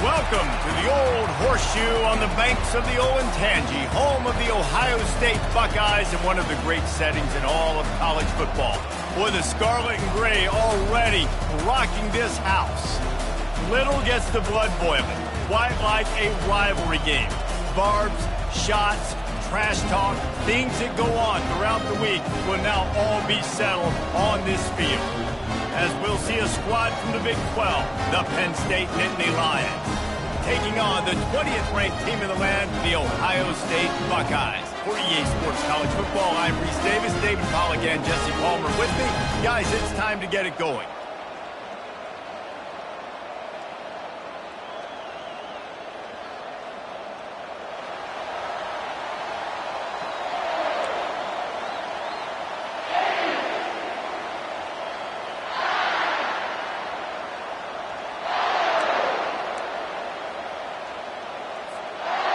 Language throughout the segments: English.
Welcome to the old horseshoe on the banks of the Olentangy, home of the Ohio State Buckeyes and one of the great settings in all of college football. Boy, the scarlet and gray already rocking this house. Little gets the blood boiling, quite like a rivalry game. Barbs, shots, trash talk, things that go on throughout the week will now all be settled on this field. As we'll see a squad from the Big 12, the Penn State Nittany Lions, taking on the 20th ranked team in the land, the Ohio State Buckeyes. For EA Sports College Football, I'm Reese Davis, David Pollock, and Jesse Palmer with me. Guys, it's time to get it going.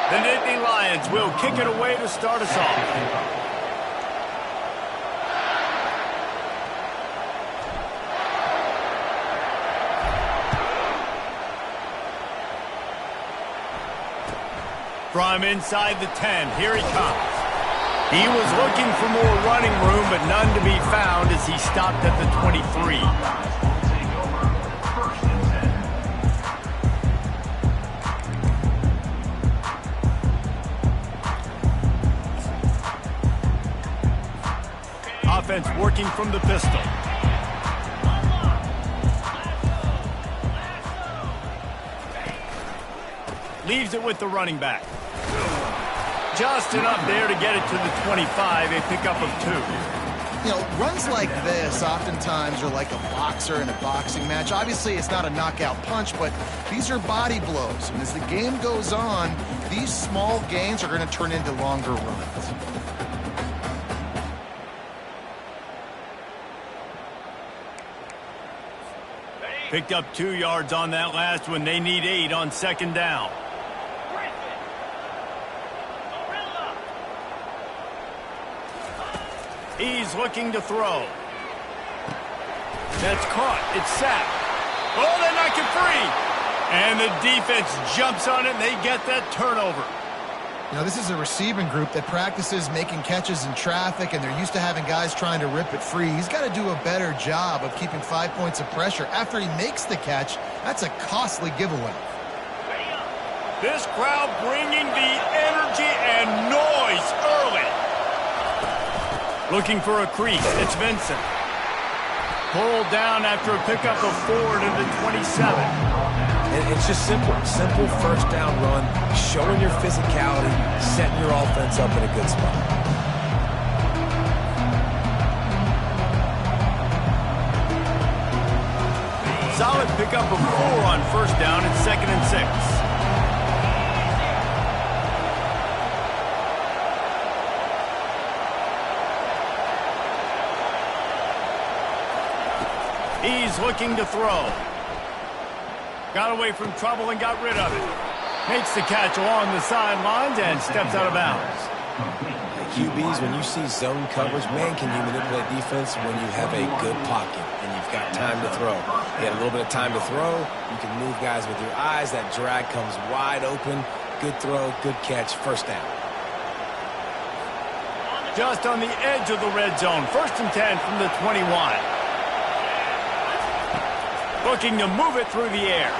The Nittany Lions will kick it away to start us off. From inside the 10, here he comes. He was looking for more running room, but none to be found as he stopped at the 23. Offense working from the pistol. Leaves it with the running back. Just enough there to get it to the 25, a pickup of 2. You know, runs like this oftentimes are like a boxer in a boxing match. Obviously, it's not a knockout punch, but these are body blows. And as the game goes on, these small gains are going to turn into longer runs. Picked up 2 yards on that last one. They need 8 on second down. He's looking to throw. That's caught. It's sacked. Oh, they knock it free. And the defense jumps on it, and they get that turnover. You know, this is a receiving group that practices making catches in traffic, and they're used to having guys trying to rip it free. He's got to do a better job of keeping 5 points of pressure. After he makes the catch, that's a costly giveaway. This crowd bringing the energy and noise early. Looking for a crease. It's Vincent. Pulled down after a pickup of 4 to the 27. It's just simple first down run, showing your physicality, setting your offense up in a good spot. Solid pickup of 4 on first down and 2nd and 6. He's looking to throw. Got away from trouble and got rid of it. Makes the catch along the sidelines and steps out of bounds. QBs, when you see zone coverage, man, can you manipulate defense when you have a good pocket and you've got time to throw. You had a little bit of time to throw. You can move guys with your eyes. That drag comes wide open. Good throw, good catch, first down. Just on the edge of the red zone. 1st and 10 from the 21. Looking to move it through the air.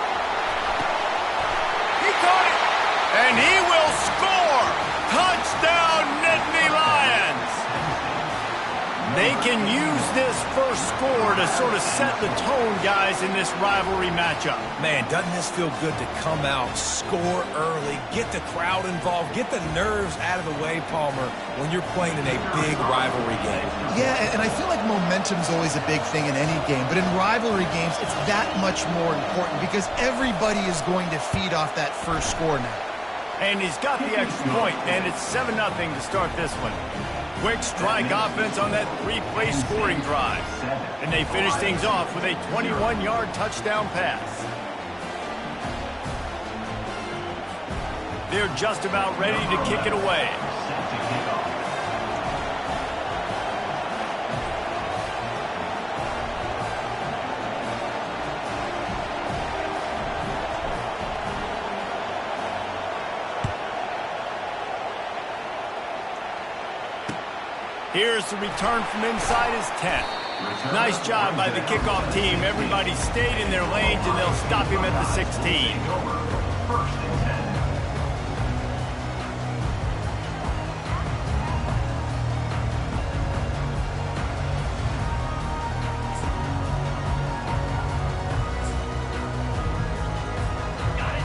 They can use this first score to sort of set the tone, guys, in this rivalry matchup. Man, doesn't this feel good to come out, score early, get the crowd involved, get the nerves out of the way, Palmer, when you're playing in a big rivalry game? Yeah, and I feel like momentum's always a big thing in any game, but in rivalry games, it's that much more important because everybody is going to feed off that first score now. And he's got the extra point, and it's 7-0 to start this one. Quick strike offense on that 3-play scoring drive. And they finish things off with a 21-yard touchdown pass. They're just about ready to kick it away. Here's the return from inside his 10. Nice job by the kickoff team. Everybody stayed in their lanes, and they'll stop him at the 16.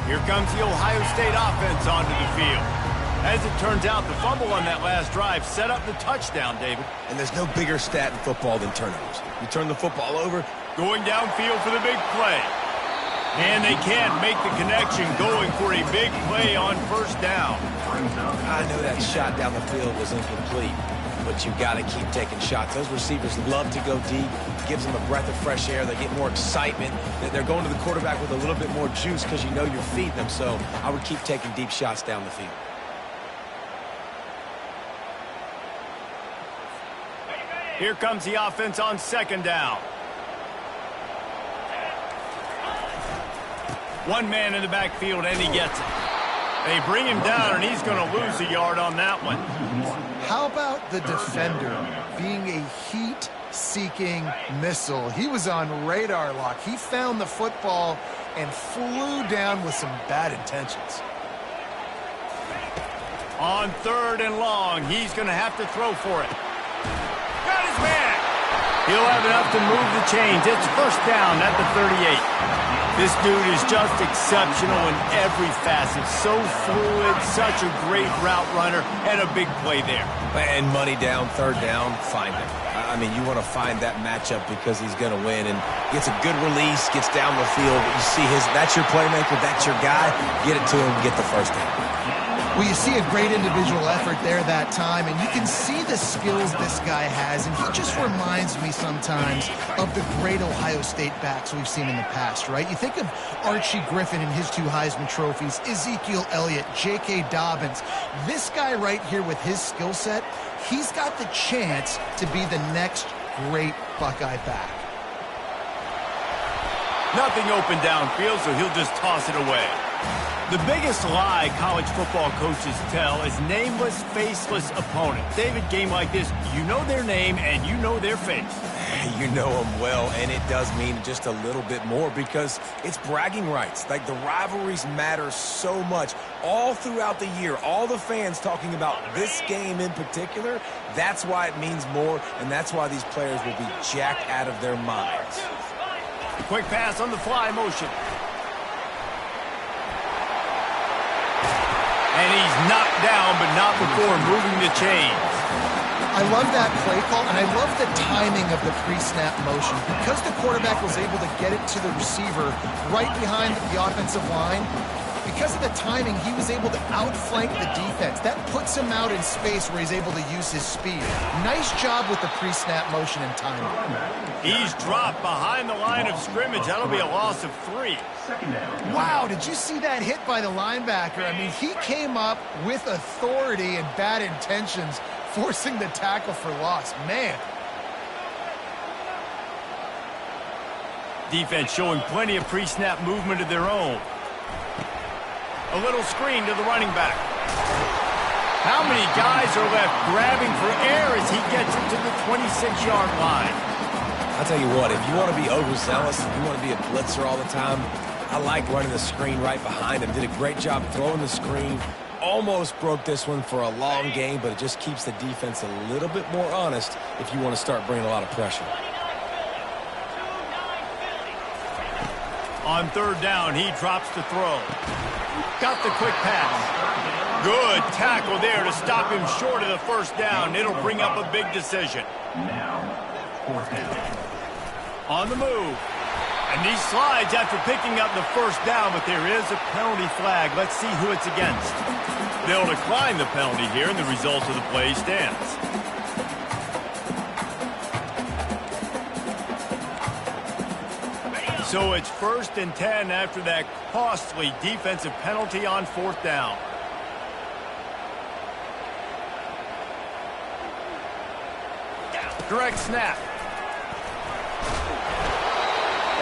Here comes the Ohio State offense onto the field. As it turns out, the fumble on that last drive set up the touchdown, David. And there's no bigger stat in football than turnovers. You turn the football over. Going downfield for the big play. And they can't make the connection, going for a big play on first down. I know that shot down the field was incomplete, but you got to keep taking shots. Those receivers love to go deep. Gives them a breath of fresh air. They get more excitement. They're going to the quarterback with a little bit more juice because you know you're feeding them. So I would keep taking deep shots down the field. Here comes the offense on second down. One man in the backfield, and he gets it. They bring him down, and he's going to lose a yard on that one. How about the defender being a heat-seeking missile? He was on radar lock. He found the football and flew down with some bad intentions. On third and long, he's going to have to throw for it. Got his man. He'll have enough to move the chains. It's first down at the 38. This dude is just exceptional in every facet. So fluid, such a great route runner, and a big play there. And money down, third down, find him. I mean, you want to find that matchup because he's going to win. And gets a good release, gets down the field. You see that's your playmaker, that's your guy. Get it to him, get the first down. Well, you see a great individual effort there that time, and you can see the skills this guy has, and he just reminds me sometimes of the great Ohio State backs we've seen in the past, right? You think of Archie Griffin and his 2 Heisman trophies, Ezekiel Elliott, J.K. Dobbins. This guy right here with his skill set, he's got the chance to be the next great Buckeye back. Nothing open downfield, so he'll just toss it away. The biggest lie college football coaches tell is nameless, faceless opponents. David, game like this, you know their name and you know their face. You know them well, and it does mean just a little bit more because it's bragging rights. Like, the rivalries matter so much all throughout the year. All the fans talking about this game in particular, that's why it means more, and that's why these players will be jacked out of their minds. Quick pass on the fly motion. And he's knocked down, but not before moving the chains. I love that play call, and I love the timing of the pre-snap motion. Because the quarterback was able to get it to the receiver right behind the offensive line, because of the timing, he was able to outflank the defense. That puts him out in space where he's able to use his speed. Nice job with the pre-snap motion and timing. He's dropped behind the line of scrimmage. That'll be a loss of 3. Wow, did you see that hit by the linebacker? I mean, he came up with authority and bad intentions, forcing the tackle for loss. Man. Defense showing plenty of pre-snap movement of their own. A little screen to the running back. How many guys are left grabbing for air as he gets it to the 26-yard line? I'll tell you what, if you want to be overzealous, if you want to be a blitzer all the time, I like running the screen right behind him. Did a great job throwing the screen, almost broke this one for a long game, but it just keeps the defense a little bit more honest if you want to start bringing a lot of pressure. On third down, he drops to throw. Got the quick pass. Good tackle there to stop him short of the first down. It'll bring up a big decision. Now, fourth down. On the move. And he slides after picking up the first down, but there is a penalty flag. Let's see who it's against. They'll decline the penalty here, and the result of the play stands. So it's 1st and 10 after that costly defensive penalty on fourth down. Direct snap.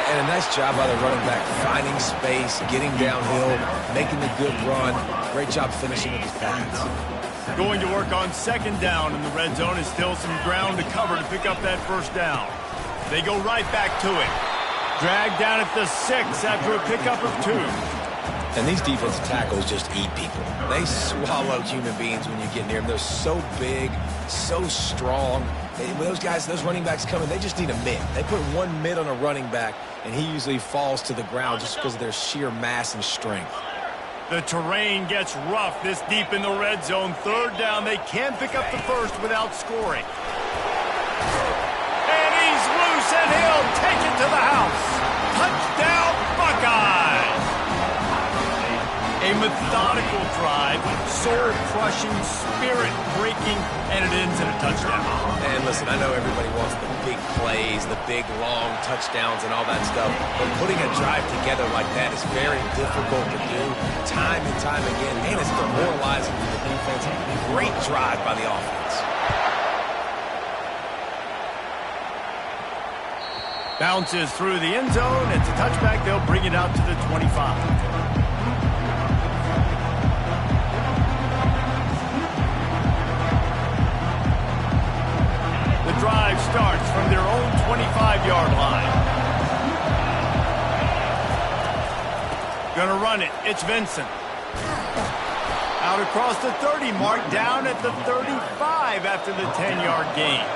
And a nice job by the running back, finding space, getting downhill, making the good run. Great job finishing with his pads. Going to work on second down, and the red zone is still some ground to cover to pick up that first down. They go right back to it. Dragged down at the 6 after a pickup of 2. And these defensive tackles just eat people. They swallow human beings when you get near them. They're so big, so strong. When those guys, those running backs come in, they just need a mid. They put one mid on a running back, and he usually falls to the ground just because of their sheer mass and strength. The terrain gets rough this deep in the red zone. Third down, they can't pick up the first without scoring. And he's loose, and he'll take it to the house. Touchdown, Buckeyes! A methodical drive, soul-crushing, spirit-breaking, and it ends in a touchdown. And listen, I know everybody wants the big plays, the big, long touchdowns and all that stuff, but putting a drive together like that is very difficult to do time and time again, and it's demoralizing for the defense. Great drive by the offense. Bounces through the end zone. It's a touchback. They'll bring it out to the 25. Drive starts from their own 25-yard line. Gonna run it. It's Vincent. Out across the 30 mark, down at the 35 after the 10-yard gain.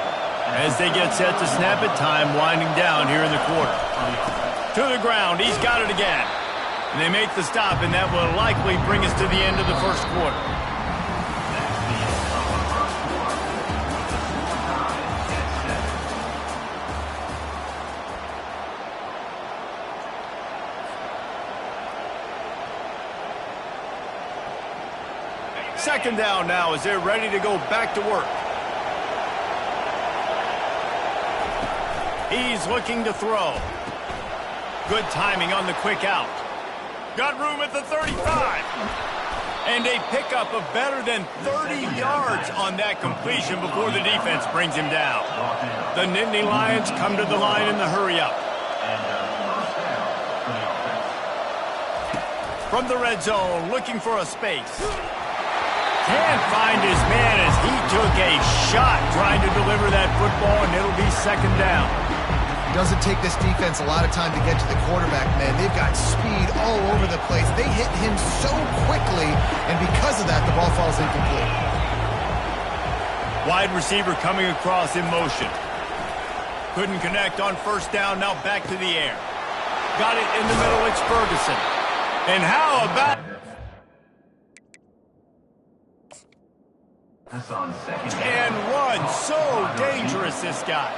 As they get set to snap it, time winding down here in the quarter. To the ground. He's got it again. And they make the stop, and that will likely bring us to the end of the first quarter. Second down now as they're ready to go back to work. He's looking to throw. Good timing on the quick out. Got room at the 35. And a pickup of better than 30 yards on that completion before the defense brings him down. The Nittany Lions come to the line in the hurry-up. From the red zone, looking for a space. Can't find his man as he took a shot trying to deliver that football, and it'll be second down. Doesn't take this defense a lot of time to get to the quarterback, man. They've got speed all over the place. They hit him so quickly, and because of that, the ball falls incomplete. Wide receiver coming across in motion. Couldn't connect on first down, now back to the air. Got it in the middle, it's Ferguson. And how about... And run, so dangerous, this guy.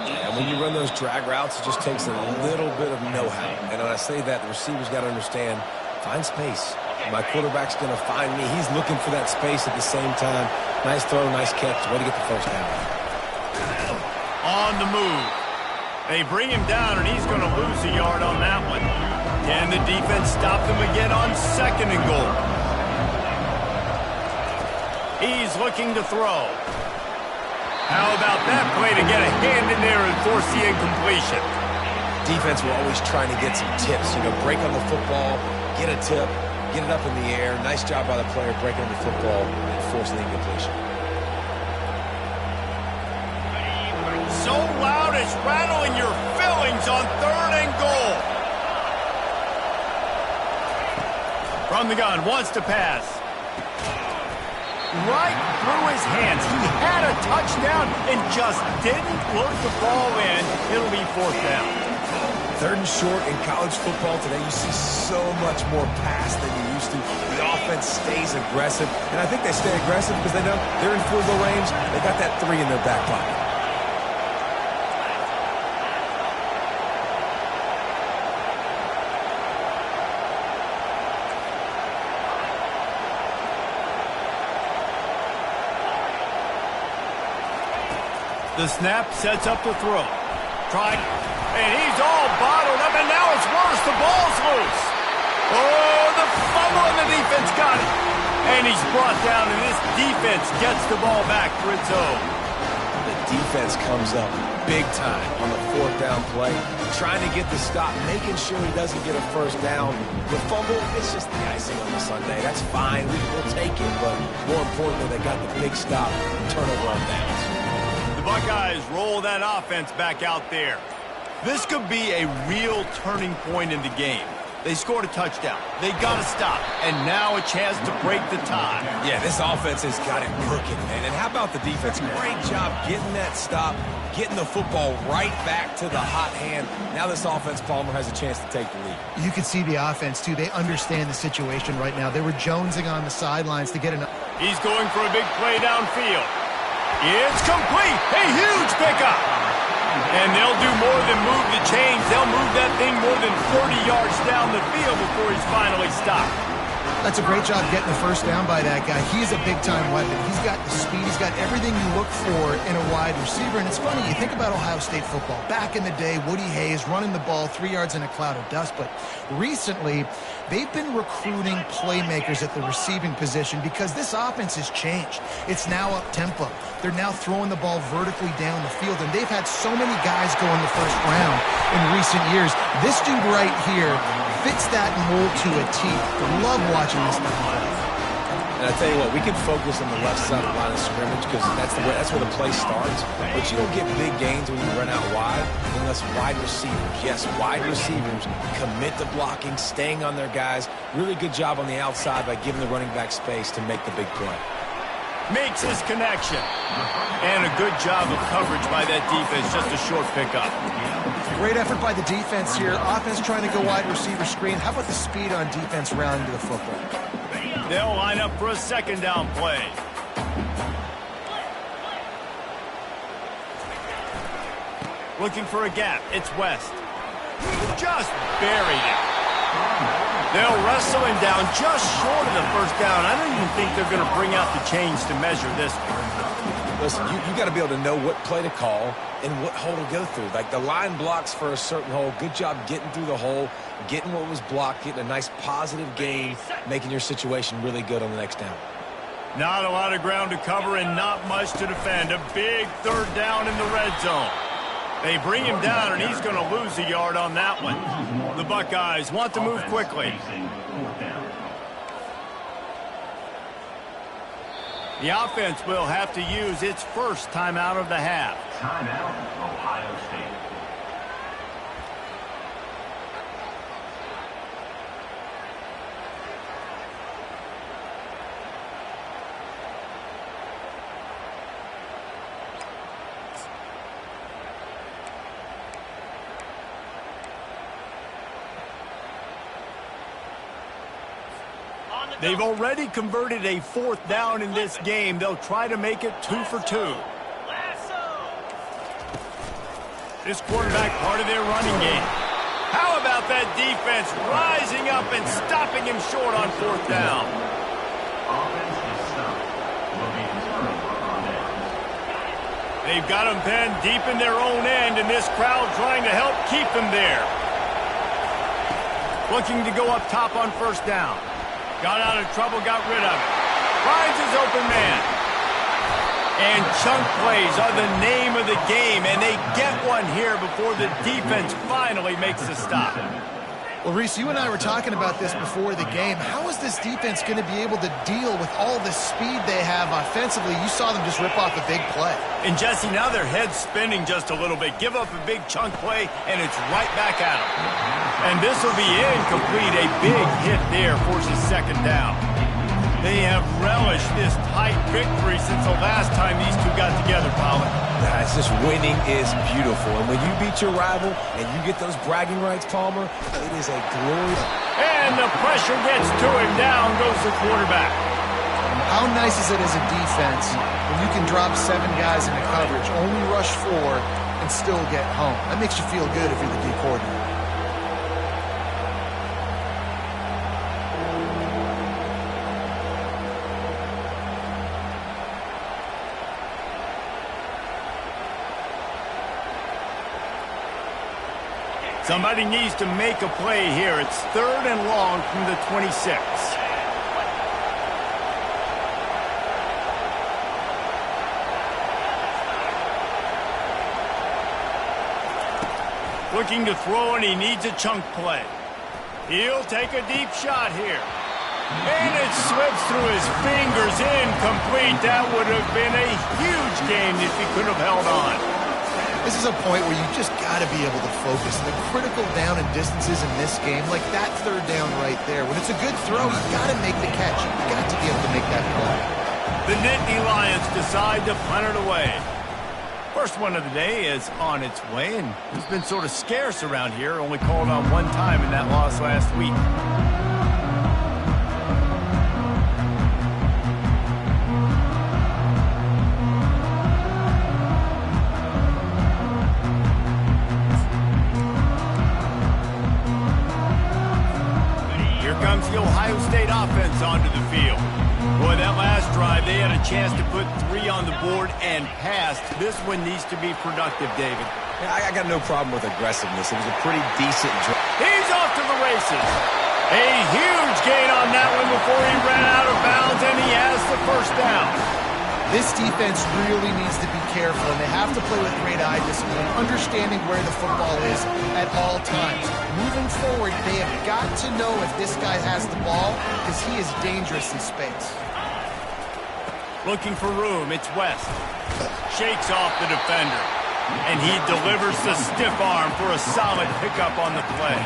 And when you run those drag routes, it just takes a little bit of know-how. And when I say that, the receiver's got to understand, find space. My quarterback's going to find me. He's looking for that space at the same time. Nice throw, nice catch. Way to get the first down. On the move. They bring him down, and he's going to lose a yard on that one. Can the defense stop them again on second and goal? He's looking to throw. How about that play to get a hand in there and force the incompletion? Defense will always trying to get some tips. You know, break on the football, get a tip, get it up in the air. Nice job by the player breaking on the football and forcing the incompletion. So loud it's rattling your fillings on third and goal. From the gun, wants to pass. Right through his hands. He had a touchdown and just didn't look the ball in. It'll be 4th down. 3rd and short in college football today. You see so much more pass than you used to. The offense stays aggressive, and I think they stay aggressive because they know they're in field goal range. They got that 3 in their back pocket. The snap sets up the throw. And he's all bottled up, and now it's worse. The ball's loose. Oh, the fumble, and the defense got it. And he's brought down, and this defense gets the ball back for its own. The defense comes up big time on the 4th down play, trying to get the stop, making sure he doesn't get a 1st down. The fumble, it's just the icing on the sundae. That's fine. We'll take it, but more importantly, they got the big stop, turnover on downs. The Buckeyes roll that offense back out there. This could be a real turning point in the game. They scored a touchdown. They got to stop. And now a chance to break the tie. Yeah, this offense has got it cooking, man. And how about the defense? Great job getting that stop, getting the football right back to the hot hand. Now this offense, Palmer, has a chance to take the lead. You can see the offense, too. They understand the situation right now. They were jonesing on the sidelines to get an... He's going for a big play downfield. It's complete. A huge pickup. And they'll do more than move the chains. They'll move that thing more than 30 yards down the field before he's finally stopped. That's a great job getting the 1st down by that guy. He's a big-time weapon. He's got the speed. He's got everything you look for in a wide receiver. And it's funny, you think about Ohio State football. Back in the day, Woody Hayes running the ball 3 yards in a cloud of dust. But recently, they've been recruiting playmakers at the receiving position because this offense has changed. It's now up-tempo. They're now throwing the ball vertically down the field. And they've had so many guys go in the 1st round in recent years. This dude right here fits that mold to a T. Love watching this guy play. And I tell you what, we can focus on the left side of the line of scrimmage because that's where the play starts. But you don't get big gains when you run out wide unless wide receivers, yes, wide receivers commit to blocking, staying on their guys. Really good job on the outside by giving the running back space to make the big play. Makes his connection. And a good job of coverage by that defense, just a short pickup. Great effort by the defense here. Offense trying to go wide receiver screen. How about the speed on defense rounding to the football? They'll line up for a 2nd down play. Looking for a gap. It's West. Just buried it. They'll wrestle him down just short of the 1st down. I don't even think they're going to bring out the chains to measure this one. Listen, you got to be able to know what play to call and what hole to go through. Like the line blocks for a certain hole. Good job getting through the hole, getting what was blocked, getting a nice positive gain, making your situation really good on the next down. Not a lot of ground to cover and not much to defend. A big 3rd down in the red zone. They bring him down, and he's going to lose a yard on that one. The Buckeyes want to move quickly. The offense will have to use its 1st timeout of the half. Timeout, Ohio State. They've already converted a 4th down in this game. They'll try to make it 2 for 2. This quarterback part of their running game. How about that defense rising up and stopping him short on 4th down? Offense is stopped. Will be turnover on downs. They've got them pinned deep in their own end, and this crowd trying to help keep them there. Looking to go up top on 1st down. Got out of trouble, got rid of it. Finds his open man. And chunk plays are the name of the game, and they get one here before the defense finally makes a stop. Well, Reese, you and I were talking about this before the game. How is this defense going to be able to deal with all the speed they have offensively? You saw them just rip off a big play. And, Jesse, now their head's spinning just a little bit. Give up a big chunk play, and it's right back at them. And this will be incomplete. A big hit there forces 2nd down. They have relished this tight victory since the last time these two got together, Pollard. It's just winning is beautiful. And when you beat your rival and you get those bragging rights, Palmer, it is a glorious... And the pressure gets to him. Down goes the quarterback. How nice is it as a defense when you can drop 7 guys into coverage, only rush 4, and still get home? That makes you feel good if you're the D coordinator. Somebody needs to make a play here. It's 3rd and long from the 26. Looking to throw, and he needs a chunk play. He'll take a deep shot here. And it slips through his fingers, incomplete. That would have been a huge gain if he could have held on. This is a point where you just got to be able to focus. The critical down and distances in this game, like that 3rd down right there. When it's a good throw, you got to make the catch. You got to be able to make that play. The Nittany Lions decide to punt it away. First one of the day is on its way, and it's been sort of scarce around here. Only called on 1 time in that loss last week. Comes the Ohio State offense onto the field. Boy, that last drive, they had a chance to put 3 on the board and passed. This one needs to be productive, David. Yeah, I got no problem with aggressiveness. It was a pretty decent drive. He's off to the races. A huge gain on that one before he ran out of bounds, and he has the 1st down. This defense really needs to be careful, and they have to play with great eye discipline, understanding where the football is at all times. Moving forward, they have got to know if this guy has the ball, because he is dangerous in space. Looking for room, it's West. Shakes off the defender, and he delivers the stiff arm for a solid pickup on the play.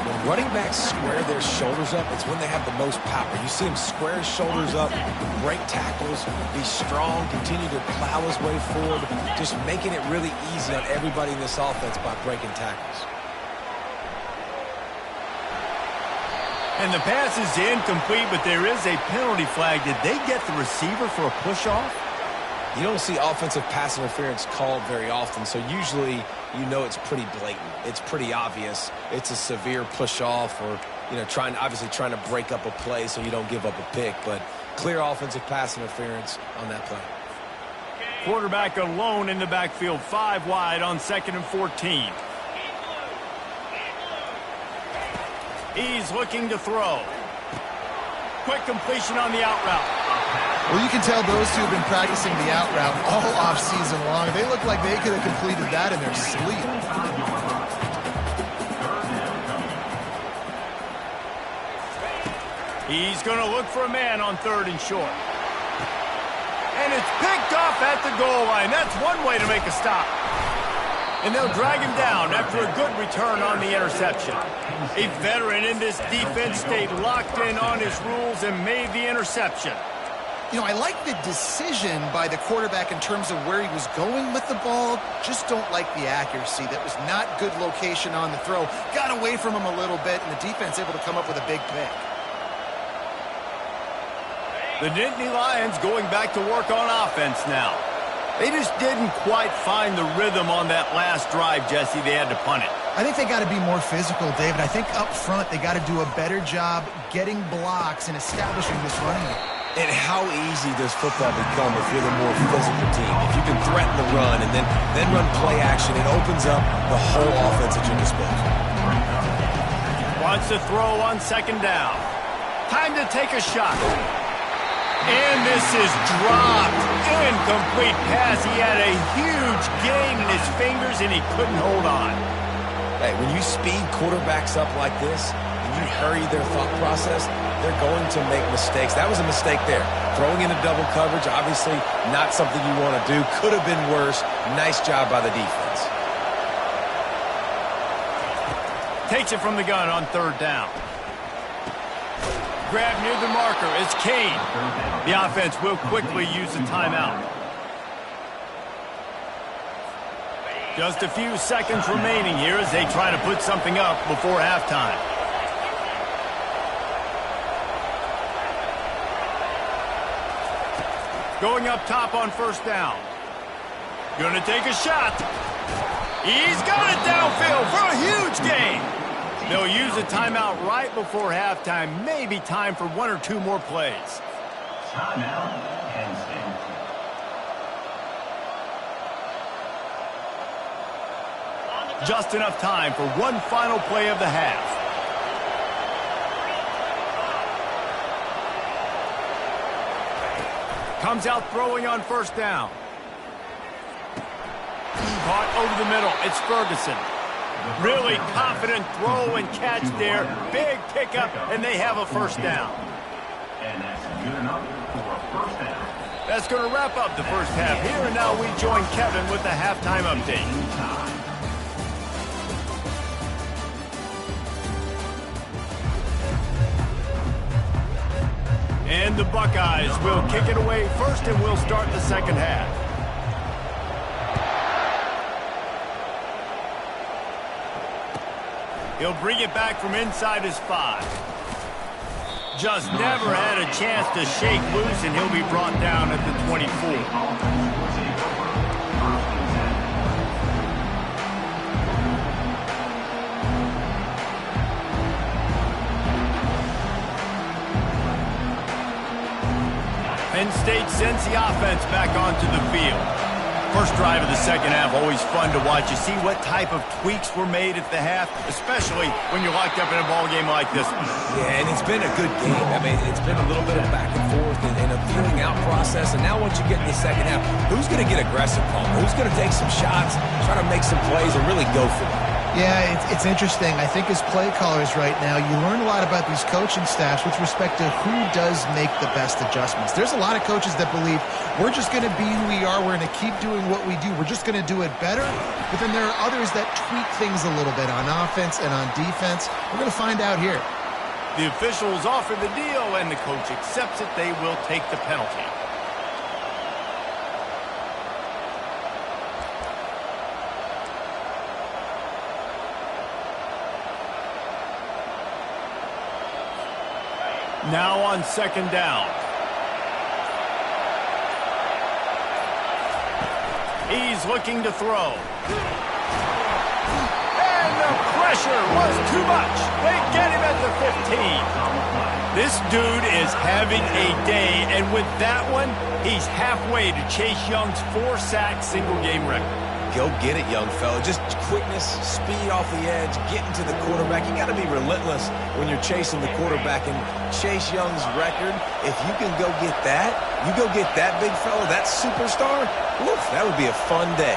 When running backs square their shoulders up, it's when they have the most power. You see him square his shoulders up, break tackles, be strong, continue to plow his way forward, just making it really easy on everybody in this offense by breaking tackles. And the pass is incomplete, but there is a penalty flag. Did they get the receiver for a push-off? You don't see offensive pass interference called very often, so usually you know it's pretty blatant. It's pretty obvious. It's a severe push-off or, you know, obviously trying to break up a play so you don't give up a pick, but clear offensive pass interference on that play. Quarterback alone in the backfield, 5 wide on 2nd and 14. He's looking to throw. Quick completion on the out route. Well, you can tell those two have been practicing the out route all off-season long. They look like they could have completed that in their sleep. He's going to look for a man on 3rd and short. And it's picked off at the goal line. That's one way to make a stop. And they'll drag him down after a good return on the interception. A veteran in this defense stayed locked in on his rules and made the interception. You know, I like the decision by the quarterback in terms of where he was going with the ball. Just don't like the accuracy. That was not good location on the throw. Got away from him a little bit, and the defense able to come up with a big pick. The Nittany Lions going back to work on offense now. They just didn't quite find the rhythm on that last drive, Jesse. They had to punt it. I think they got to be more physical, David. I think up front they got to do a better job getting blocks and establishing this running game. And how easy does football become if you're the more physical team? If you can threaten the run and then run play action, it opens up the whole offense at your disposal. Wants to throw on 2nd down. Time to take a shot. And this is dropped. Incomplete pass. He had a huge gain in his fingers, and he couldn't hold on. Hey, when you speed quarterbacks up like this, and you hurry their thought process, they're going to make mistakes. That was a mistake there. Throwing into double coverage, obviously not something you want to do. Could have been worse. Nice job by the defense. Takes it from the gun on 3rd down. Grab near the marker. It's Kane. The offense will quickly use a timeout. Just a few seconds remaining here as they try to put something up before halftime. Going up top on first down. Gonna take a shot. He's got it downfield for a huge gain. They'll use a timeout right before halftime. Maybe time for one or two more plays. Timeout, Penn State. Just enough time for one final play of the half. Comes out throwing on first down. Caught over the middle. It's Ferguson. Really confident throw and catch there. Big pickup, and they have a first down. And that's good enough for a first down. That's going to wrap up the first half here, and now we join Kevin with the halftime update. And the Buckeyes will kick it away first, and we'll start the second half. He'll bring it back from inside his 5. Just never had a chance to shake loose, and he'll be brought down at the 24. Penn State sends the offense back onto the field. First drive of the second half, always fun to watch. You see what type of tweaks were made at the half, especially when you're locked up in a ball game like this one. Yeah, and it's been a good game. I mean, it's been a little bit of back and forth and a feeling out process. And now once you get in the second half, who's going to get aggressive, Paul? Who's going to take some shots, try to make some plays, and really go for it? Yeah, it's interesting. I think as play callers right now, you learn a lot about these coaching staffs with respect to who does make the best adjustments. There's a lot of coaches that believe we're just going to be who we are. We're going to keep doing what we do. We're just going to do it better. But then there are others that tweak things a little bit on offense and on defense. We're going to find out here. The officials offer the deal, and the coach accepts it. They will take the penalty. Now on second down. He's looking to throw. And the pressure was too much. They get him at the 15. This dude is having a day, and with that one, he's halfway to Chase Young's 4-sack single-game record. Go get it, young fella. Just quickness, speed off the edge, getting to the quarterback. You got to be relentless when you're chasing the quarterback. And Chase Young's record, if you can go get that, you go get that big fella, that superstar, woof, that would be a fun day.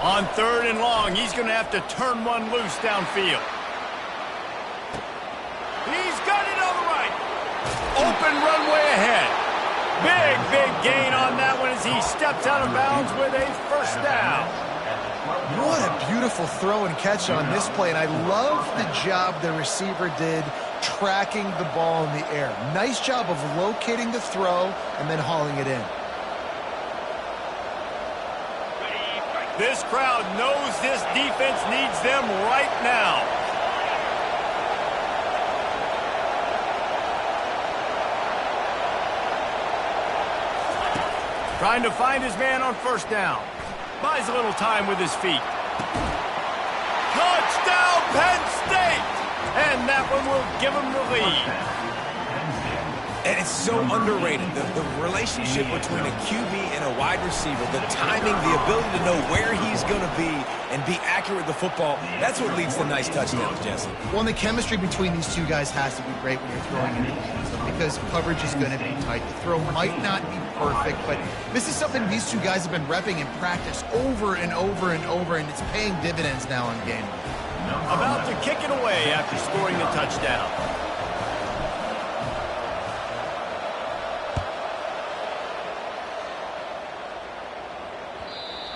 On third and long, he's going to have to turn one loose downfield. He's got it on the right. Open runway ahead. Big gain on that one as he steps out of bounds with a first down. What a beautiful throw and catch on this play, and I love the job the receiver did tracking the ball in the air. Nice job of locating the throw and then hauling it in. This crowd knows this defense needs them right now. Trying to find his man on first down. Buys a little time with his feet. Touchdown, Penn State! And that one will give him the lead. And it's so underrated, the relationship between a QB and a wide receiver, the timing, the ability to know where he's going to be and be accurate with the football. That's what leads to nice touchdowns, Jesse. Well, and the chemistry between these two guys has to be great when you're throwing into the end zone because coverage is going to be tight. The throw might not be perfect, but this is something these two guys have been repping in practice over and over and over, and it's paying dividends now in game. About to kick it away after scoring the touchdown.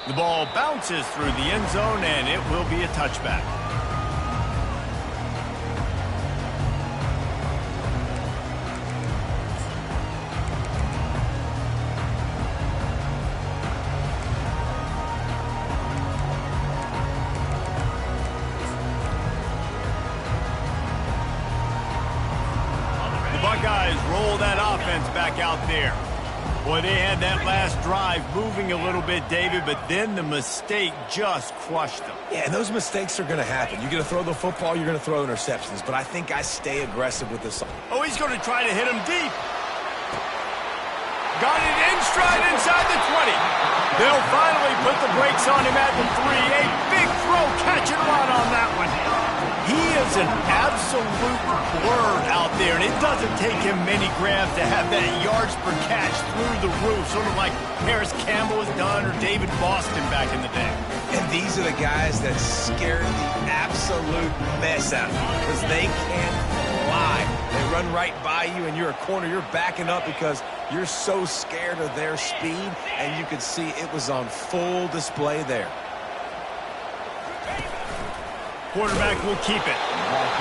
The ball bounces through the end zone, and it will be a touchback. The Buckeyes roll that offense back out there. Boy, they had that last drive moving a little bit, David, but then the mistake just crushed them. Yeah, and those mistakes are going to happen. You're going to throw the football, you're going to throw interceptions, but I think I stay aggressive with this. Oh, he's going to try to hit him deep. Got it in stride inside the 20. They'll finally put the brakes on him at the 3. A big throw, catch and run on that one. He is an absolute blur out there, and it doesn't take him many grabs to have that yards per catch through the roof, sort of like Paris Campbell has done or David Boston back in the day. And these are the guys that scare the absolute mess out of you because they can't fly. They run right by you, and you're a corner. You're backing up because you're so scared of their speed, and you could see it was on full display there. Quarterback will keep it.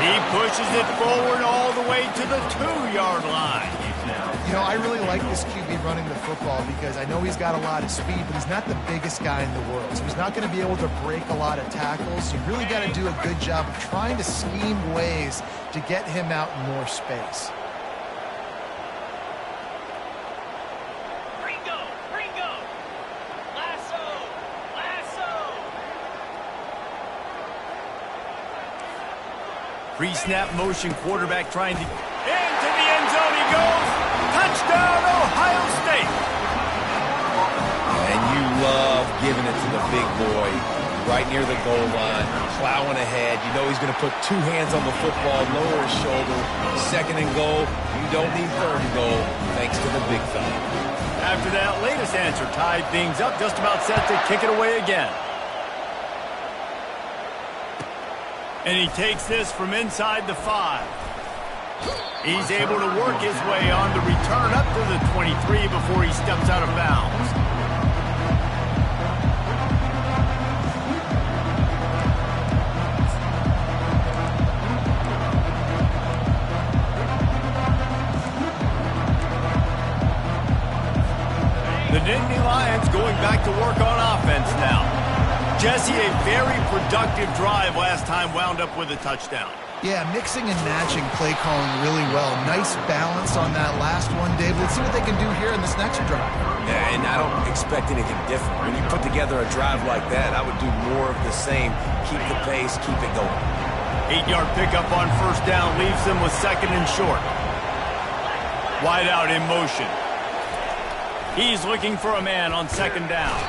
He pushes it forward all the way to the 2-yard line. You know, I really like this QB running the football because I know he's got a lot of speed, but he's not the biggest guy in the world. So he's not going to be able to break a lot of tackles. You really got to do a good job of trying to scheme ways to get him out in more space. Pre-snap motion, quarterback trying to... Into the end zone he goes. Touchdown, Ohio State. And you love giving it to the big boy right near the goal line, plowing ahead. You know he's going to put two hands on the football, lower his shoulder. Second and goal. You don't need third and goal, thanks to the big fella. After that latest answer tied things up, just about set to kick it away again. And he takes this from inside the 5. He's able to work his way on the return up to the 23 before he steps out of bounds. The Nittany Lions going back to work on offense now. Jesse, a very productive drive last time, wound up with a touchdown. Yeah, mixing and matching play calling really well. Nice balance on that last one, Dave. Let's see what they can do here in this next drive. Yeah, and I don't expect anything different. When you put together a drive like that, I would do more of the same. Keep the pace, keep it going. 8-yard pickup on first down leaves them with second and short. Wide out in motion. He's looking for a man on second down.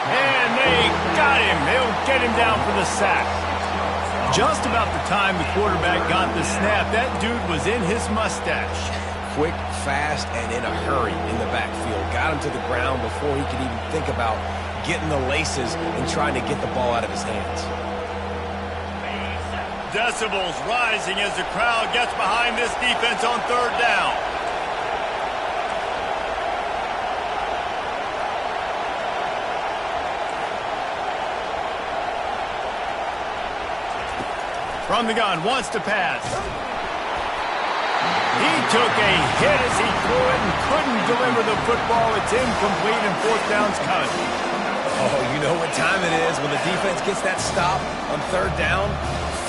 And they got him. They'll get him down for the sack. Just about the time the quarterback got the snap, that dude was in his mustache. Quick, fast, and in a hurry in the backfield. Got him to the ground before he could even think about getting the laces and trying to get the ball out of his hands. Decibels rising as the crowd gets behind this defense on third down. From the gun, wants to pass. He took a hit as he threw it and couldn't deliver the football. It's incomplete and fourth down's coming. Oh, you know what time it is when the defense gets that stop on third down.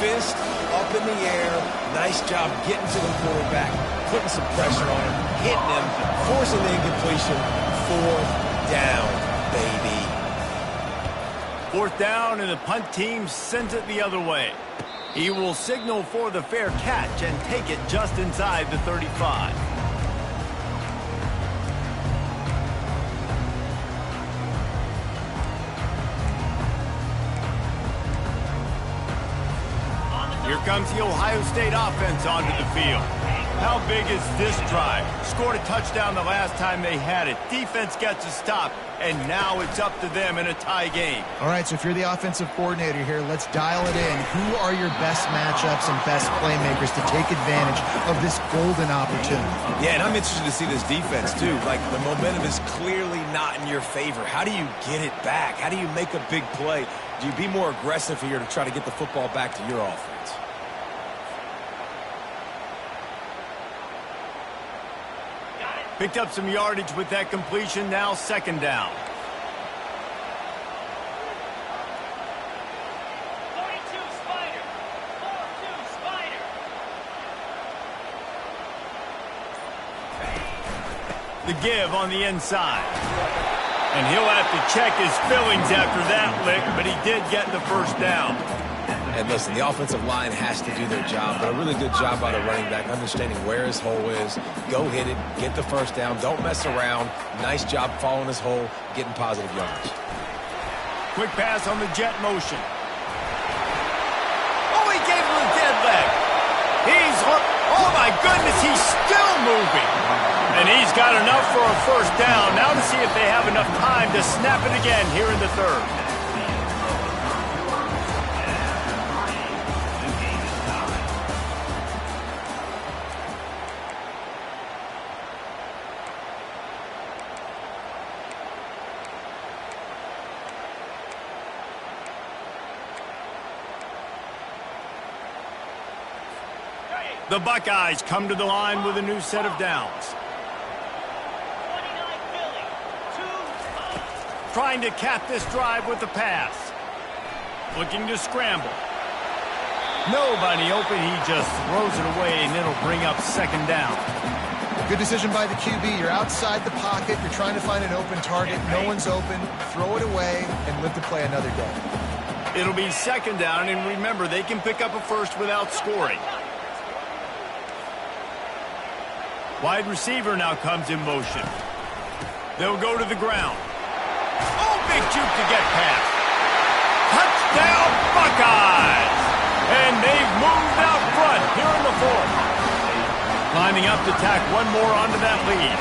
Fist up in the air. Nice job getting to the quarterback, putting some pressure on him, hitting him, forcing the incompletion. Fourth down, baby. Fourth down, and the punt team sends it the other way. He will signal for the fair catch and take it just inside the 35. Here comes the Ohio State offense onto the field. How big is this drive? Scored a touchdown the last time they had it. Defense gets a stop, and now it's up to them in a tie game. All right, so if you're the offensive coordinator here, let's dial it in. Who are your best matchups and best playmakers to take advantage of this golden opportunity? Yeah, and I'm interested to see this defense, too. Like, the momentum is clearly not in your favor. How do you get it back? How do you make a big play? Do you be more aggressive here to try to get the football back to your offense? Picked up some yardage with that completion, now second down. 42 Spider. 4-2 Spider. The give on the inside. And he'll have to check his fillings after that lick, but he did get the first down. And listen, the offensive line has to do their job, but a really good job by the running back, understanding where his hole is. Go hit it, get the first down, don't mess around. Nice job following his hole, getting positive yards. Quick pass on the jet motion. Oh, he gave him a dead leg. Oh my goodness, he's still moving. And he's got enough for a first down. Now to see if they have enough time to snap it again here in the third. The Buckeyes come to the line with a new set of downs. 29 Philly. 2. Trying to cap this drive with the pass. Looking to scramble. Nobody open. He just throws it away, and it'll bring up second down. Good decision by the QB. You're outside the pocket. You're trying to find an open target. No one's open. Throw it away and live to play another day. It'll be second down, and remember, they can pick up a first without scoring. Wide receiver now comes in motion. They'll go to the ground. Oh, big juke to get past. Touchdown, Buckeyes! And they've moved out front here in the fourth. Lining up to tack one more onto that lead.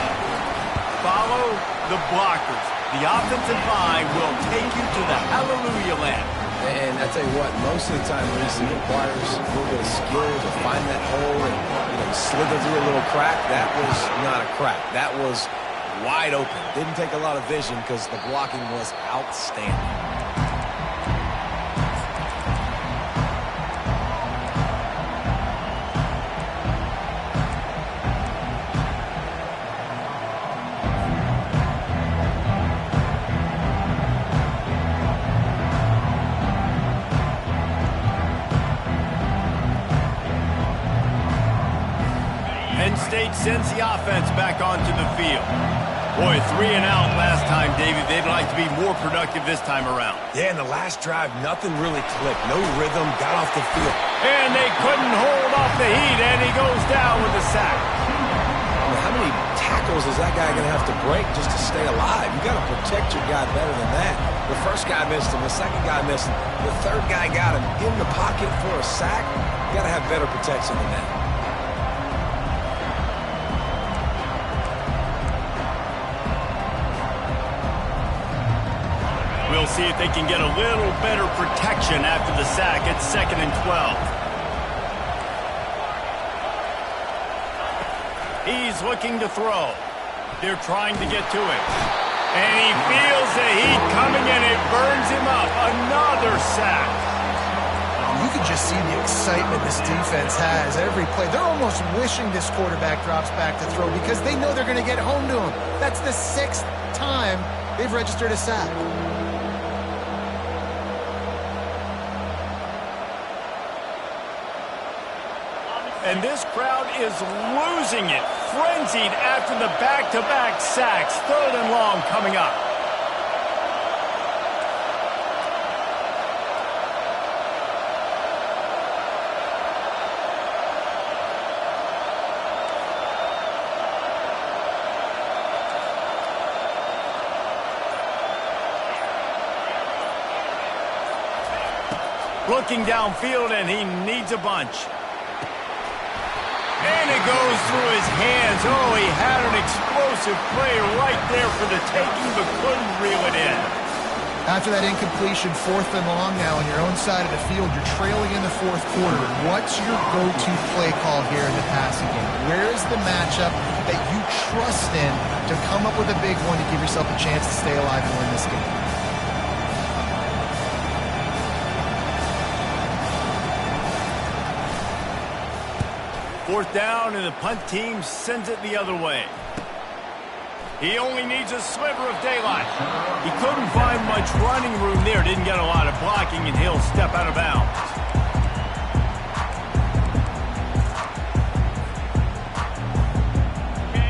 Follow the blockers. The offensive line will take you to the hallelujah land. And I tell you what, most of the time, Reese, it requires a little bit of skill to find that hole and slither through a little crack. That was not a crack. That was wide open. Didn't take a lot of vision because the blocking was outstanding. State sends the offense back onto the field. Boy, 3 and out last time, David. They'd like to be more productive this time around. Yeah, in the last drive, nothing really clicked. No rhythm, got off the field. And they couldn't hold off the heat, and he goes down with a sack. How many tackles is that guy going to have to break just to stay alive? You got to protect your guy better than that. The first guy missed him. The second guy missed him. The third guy got him in the pocket for a sack. You got to have better protection than that. We'll see if they can get a little better protection after the sack. It's 2nd and 12. He's looking to throw. They're trying to get to it. And he feels the heat coming, and it burns him up. Another sack. You can just see the excitement this defense has every play. They're almost wishing this quarterback drops back to throw because they know they're going to get home to him. That's the 6th time they've registered a sack. And this crowd is losing it, frenzied after the back-to-back sacks. 3rd and long coming up. Looking downfield, and he needs a bunch. And it goes through his hands. Oh, he had an explosive play right there for the taking, but couldn't reel it in. After that incompletion, 4th and long now on your own side of the field, you're trailing in the 4th quarter. What's your go-to play call here in the passing game? Where is the matchup that you trust in to come up with a big one to give yourself a chance to stay alive and win this game? Fourth down, and the punt team sends it the other way. He only needs a sliver of daylight. He couldn't find much running room there. Didn't get a lot of blocking, and he'll step out of bounds.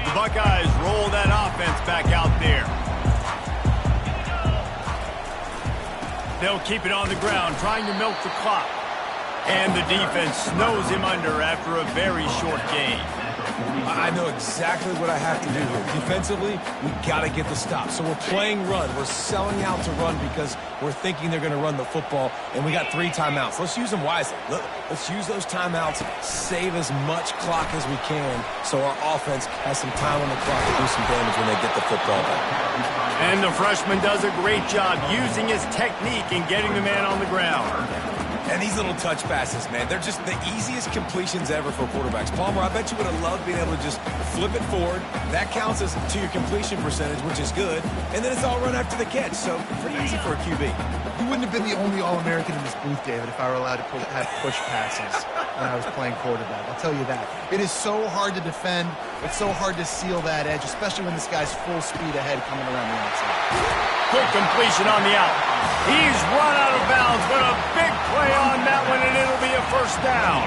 The Buckeyes roll that offense back out there. They'll keep it on the ground, trying to milk the clock. And the defense snows him under after a very short game. I know exactly what I have to do here. Defensively, we got to get the stop. So we're playing run. We're selling out to run because we're thinking they're going to run the football, and we got 3 timeouts. Let's use them wisely. Let's use those timeouts, save as much clock as we can so our offense has some time on the clock to do some damage when they get the football back. And the freshman does a great job using his technique and getting the man on the ground. And these little touch passes, man, they're just the easiest completions ever for quarterbacks. Palmer, I bet you would have loved being able to just flip it forward. That counts as to your completion percentage, which is good. And then it's all run after the catch, so pretty easy for a QB. You wouldn't have been the only All-American in this booth, David, if I were allowed to have push passes when I was playing quarterback. I'll tell you that. It is so hard to defend. It's so hard to seal that edge, especially when this guy's full speed ahead coming around the outside. Quick completion on the out. He's run out of bounds, but a big play on that one, and it'll be a first down.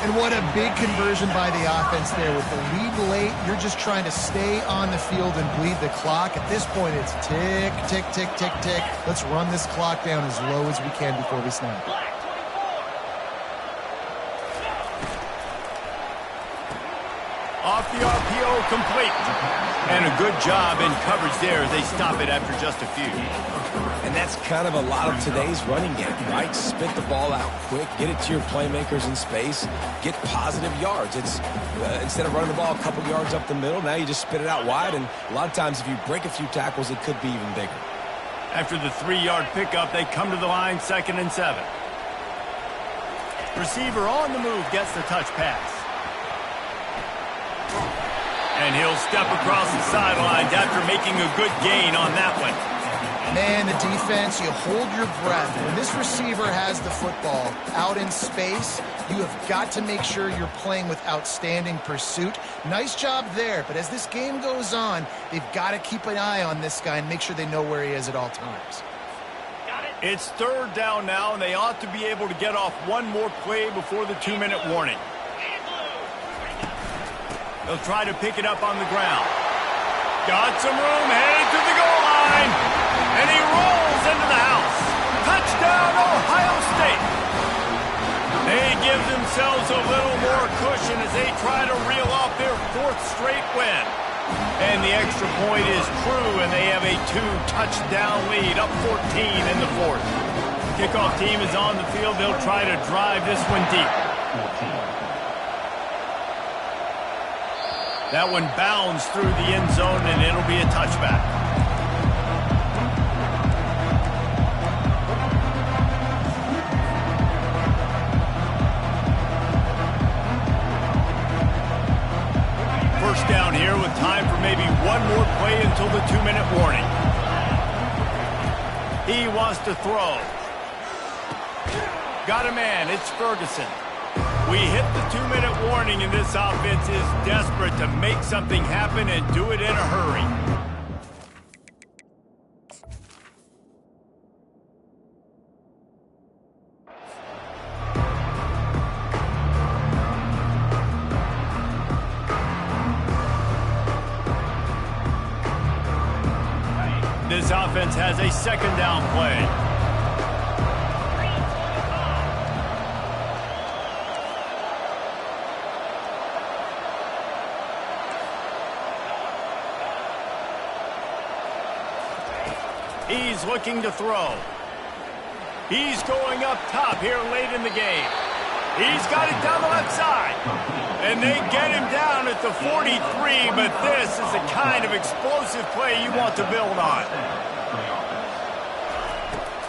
And what a big conversion by the offense there. With the lead late, you're just trying to stay on the field and bleed the clock. At this point, it's tick, tick, tick, tick, tick. Let's run this clock down as low as we can before we snap. Black 24. Off the RPO, complete. And a good job in coverage there as they stop it after just a few. And that's kind of a lot of today's running game, right? Spit the ball out quick, get it to your playmakers in space, get positive yards. It's instead of running the ball a couple yards up the middle, now you just spit it out wide, and a lot of times if you break a few tackles, it could be even bigger. After the 3-yard pickup, they come to the line, 2nd and 7. Receiver on the move gets the touch pass. And he'll step across the sidelines after making a good gain on that one. Man, the defense, you hold your breath. When this receiver has the football out in space, you have got to make sure you're playing with outstanding pursuit. Nice job there, but as this game goes on, they've got to keep an eye on this guy and make sure they know where he is at all times. It's 3rd down now, and they ought to be able to get off one more play before the 2-minute warning. They'll try to pick it up on the ground. Got some room, headed to the goal line. And he rolls into the house. Touchdown, Ohio State. They give themselves a little more cushion as they try to reel off their 4th straight win. And the extra point is true, and they have a 2-touchdown lead, up 14 in the 4th. Kickoff team is on the field. They'll try to drive this one deep. That one bounds through the end zone, and it'll be a touchback. First down here with time for maybe one more play until the 2-minute warning. He wants to throw. Got a man. It's Ferguson. We hit the 2-minute warning, and this offense is desperate to make something happen and do it in a hurry. This offense has a 2nd down play. He's looking to throw. He's going up top here late in the game. He's got it down the left side. And they get him down at the 43, but this is the kind of explosive play you want to build on.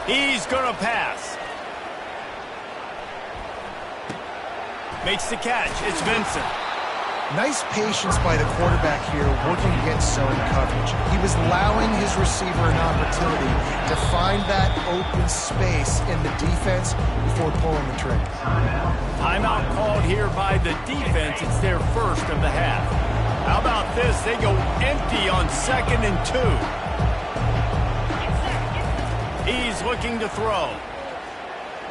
He's going to pass. Makes the catch. It's Vincent. Nice patience by the quarterback here working against zone coverage. He was allowing his receiver an opportunity to find that open space in the defense before pulling the trigger. Timeout called here by the defense. It's their first of the half. How about this? They go empty on 2nd and 2. He's looking to throw.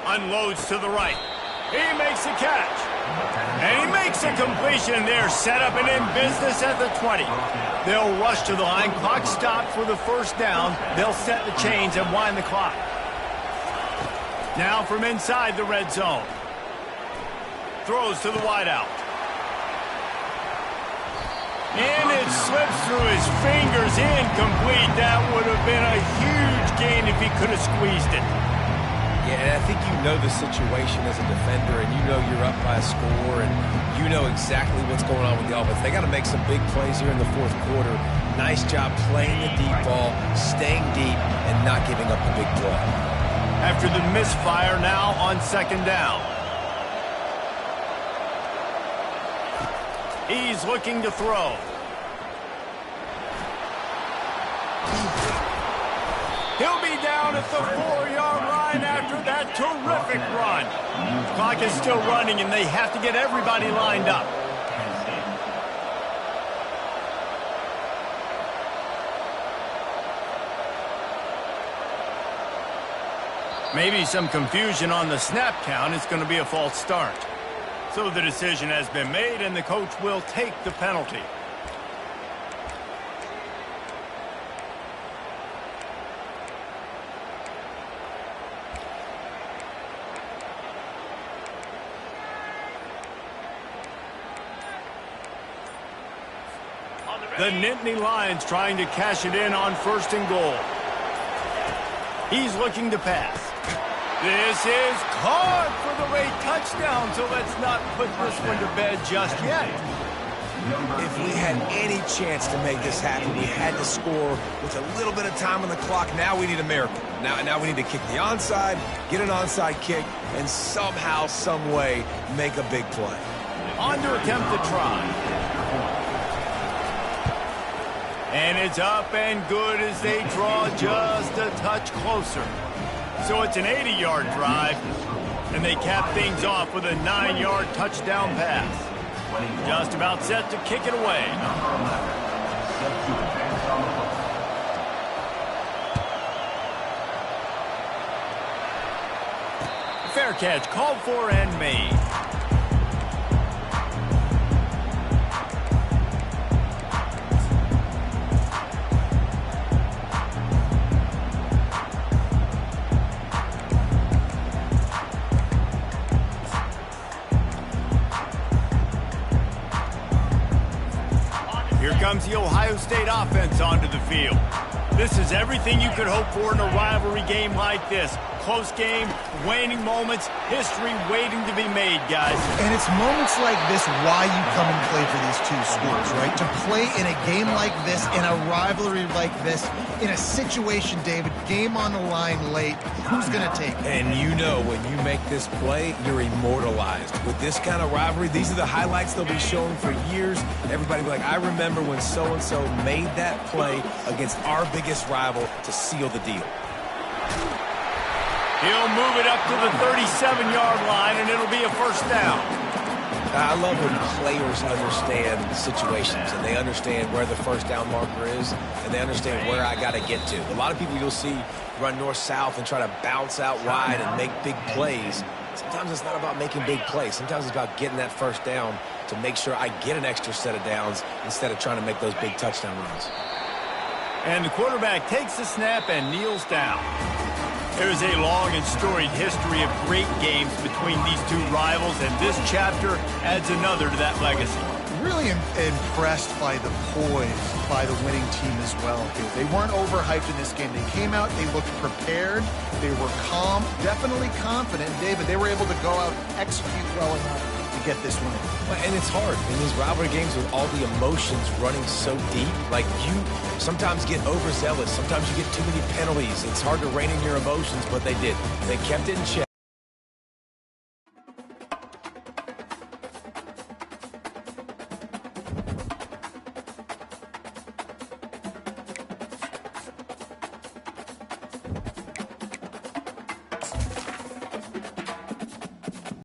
Unloads to the right. He makes a catch. And he makes a completion there. Set up and in business at the 20. They'll rush to the line. Clock stopped for the first down. They'll set the chains and wind the clock. Now from inside the red zone. Throws to the wideout. And it slips through his fingers. Incomplete. That would have been a huge gain if he could have squeezed it. Yeah, I think you know the situation as a defender, and you know you're up by a score, and you know exactly what's going on with the offense. They got to make some big plays here in the fourth quarter. Nice job playing the deep ball, staying deep, and not giving up the big play. After the misfire, now on 2nd down. He's looking to throw. He'll be down at the 4-yard line after that terrific run. Clock is still running, and they have to get everybody lined up. Maybe some confusion on the snap count. It's going to be a false start. So the decision has been made, and the coach will take the penalty. The Nittany Lions trying to cash it in on 1st and goal. He's looking to pass. This is caught for the late touchdown, so let's not put this one to bed just yet. If we had any chance to make this happen, we had to score with a little bit of time on the clock. Now we need a miracle. Now we need to kick the onside, get an onside kick, and somehow, some way, make a big play. On to attempt to try. And it's up and good as they draw just a touch closer. So it's an 80-yard drive, and they cap things off with a 9-yard touchdown pass. Just about set to kick it away. Fair catch called for and made. Here comes the Ohio State offense onto the field. This is everything you could hope for in a rivalry game like this. Close game, waning moments, history waiting to be made, guys. And it's moments like this why you come and play for these two schools, right? To play in a game like this, in a rivalry like this, in a situation, David, game on the line late, who's going to take it? And you know when you make this play, you're immortalized. With this kind of rivalry, these are the highlights they'll be showing for years. Everybody will be like, I remember when so-and-so made that play against our biggest rival to seal the deal. He'll move it up to the 37-yard line, and it'll be a first down. I love when players understand situations, and they understand where the first down marker is, and they understand where I got to get to. A lot of people you'll see run north-south and try to bounce out wide and make big plays. Sometimes it's not about making big plays. Sometimes it's about getting that first down to make sure I get an extra set of downs instead of trying to make those big touchdown runs. And the quarterback takes the snap and kneels down. There's a long and storied history of great games between these two rivals, and this chapter adds another to that legacy. Really impressed by the poise by the winning team as well here. They weren't overhyped in this game. They came out, they looked prepared, they were calm, definitely confident. David, they were able to go out and execute well enough to get this win. And it's hard in these rivalry games with all the emotions running so deep. Like, you sometimes get overzealous. Sometimes you get too many penalties. It's hard to rein in your emotions, but they did. They kept it in check.